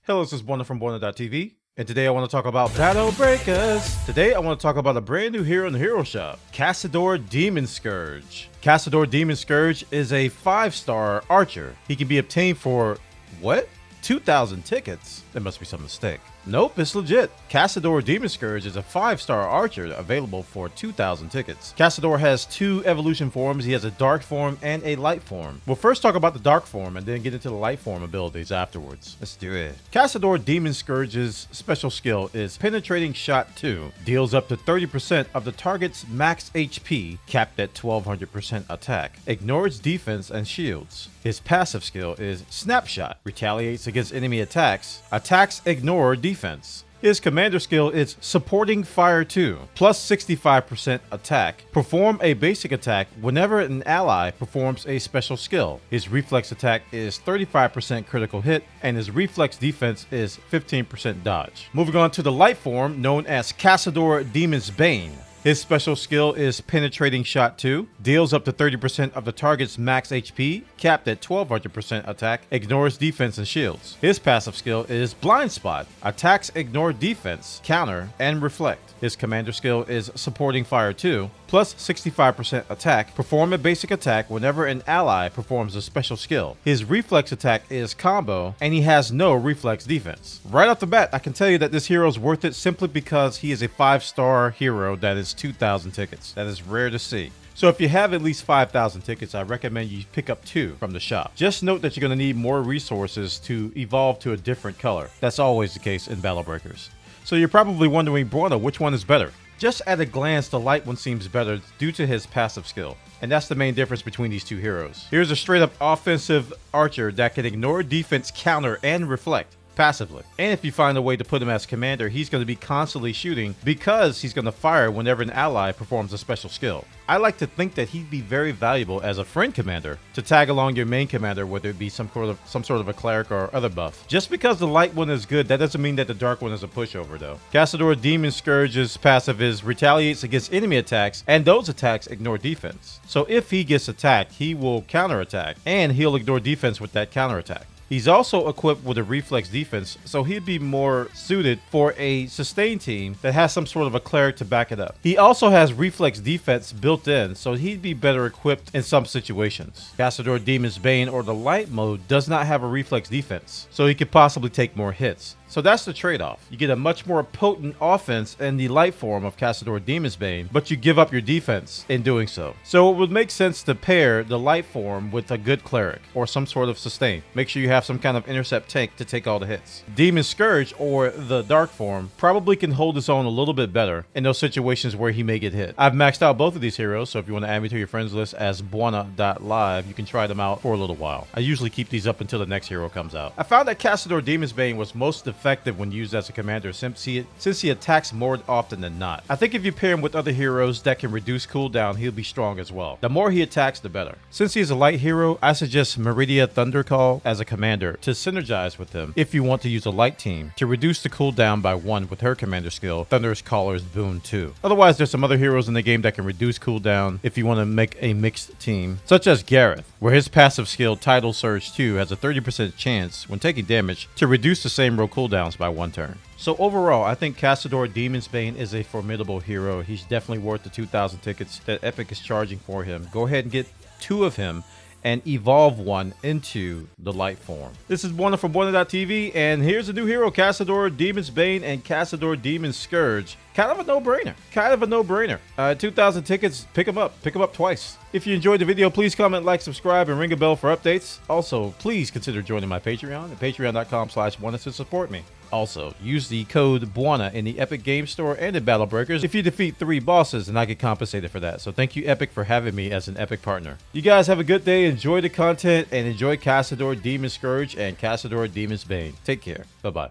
Hello, this is Bwana from Bwana.tv, and today I want to talk about battlebreakers. Today I want to talk about a brand new hero in the hero shop, Kassidor Demonscourge. Kassidor Demonscourge is a 5-star archer. He can be obtained for, what? 2,000 tickets? There must be some mistake. Nope, it's legit. Kassidor Demonscourge is a 5-star archer available for 2,000 tickets. Kassidor has 2 evolution forms. He has a dark form and a light form. We'll first talk about the dark form and then get into the light form abilities afterwards. Let's do it. Kassidor Demonscourge's special skill is Penetrating Shot 2. Deals up to 30% of the target's max HP, capped at 1200% attack. Ignores defense and shields. His passive skill is Snapshot. Retaliates against enemy attacks. Attacks ignore defense. His commander skill is Supporting Fire 2, plus 65% attack. Perform a basic attack whenever an ally performs a special skill. His reflex attack is 35% critical hit, and his reflex defense is 15% dodge. Moving on to the light form, known as Kassidor Demon's Bane. His special skill is Penetrating Shot 2, deals up to 30% of the target's max HP, capped at 1200% attack, ignores defense and shields. His passive skill is Blind Spot, attacks ignore defense, counter, and reflect. His commander skill is Supporting Fire 2, plus 65% attack. Perform a basic attack whenever an ally performs a special skill. His reflex attack is Combo, and he has no reflex defense. Right off the bat, I can tell you that this hero is worth it simply because he is a 5-star hero that is 2,000 tickets. That is rare to see. So if you have at least 5,000 tickets, I recommend you pick up 2 from the shop. Just note that you're going to need more resources to evolve to a different color. That's always the case in battlebreakers. So you're probably wondering, Bwana, which one is better? Just at a glance, the light one seems better due to his passive skill. And that's the main difference between these 2 heroes. Here's a straight up offensive archer that can ignore defense, counter, and reflect passively. And if you find a way to put him as commander, he's going to be constantly shooting because he's going to fire whenever an ally performs a special skill. I like to think that he'd be very valuable as a friend commander to tag along your main commander, whether it be some sort of a cleric or other buff. Just because the light one is good, that doesn't mean that the dark one is a pushover though. Kassidor Demonscourge's passive is Retaliates against enemy attacks, and those attacks ignore defense. So if he gets attacked, he will counterattack, and he'll ignore defense with that counterattack. He's also equipped with a reflex defense, so he'd be more suited for a sustain team that has some sort of a cleric to back it up. He also has reflex defense built in, so he'd be better equipped in some situations. Kassidor Demon's Bane, or the light mode, does not have a reflex defense, so he could possibly take more hits. So that's the trade-off. You get a much more potent offense in the light form of Kassidor Demon's Bane, but you give up your defense in doing so. So it would make sense to pair the light form with a good cleric or some sort of sustain. Make sure you have some kind of intercept tank to take all the hits. Demonscourge, or the dark form, probably can hold his own a little bit better in those situations where he may get hit. I've maxed out both of these heroes, so if you want to add me to your friends list as Bwana.live, you can try them out for a little while. I usually keep these up until the next hero comes out. I found that Kassidor Demon's Bane was most effective when used as a commander since he attacks more often than not. I think if you pair him with other heroes that can reduce cooldown, he'll be strong as well. The more he attacks, the better. Since he is a light hero, I suggest Meridia Thundercall as a commander to synergize with him if you want to use a light team to reduce the cooldown by 1 with her commander skill, Thunder's Caller's Boon 2. Otherwise, there's some other heroes in the game that can reduce cooldown if you want to make a mixed team, such as Gareth, where his passive skill Tidal Surge 2 has a 30% chance when taking damage to reduce the same row cooldowns by 1 turn. So overall, I think Kassidor Demon's Bane is a formidable hero. He's definitely worth the 2,000 tickets that Epic is charging for him. Go ahead and get 2 of him and evolve one into the light form. This is Bwana from Bwana.tv, and here's a new hero, Kassidor Demon's Bane and Kassidor Demonscourge. Kind of a no-brainer. 2,000 tickets, pick them up. Pick them up twice. If you enjoyed the video, please comment, like, subscribe, and ring a bell for updates. Also, please consider joining my Patreon at patreon.com/Bwana to support me. Also, use the code Bwana in the Epic Game Store and in Battlebreakers if you defeat 3 bosses, and I get compensated for that. So thank you, Epic, for having me as an Epic partner. You guys have a good day, enjoy the content, and enjoy Kassidor Demonscourge and Kassidor Demon's Bane. Take care. Bye-bye.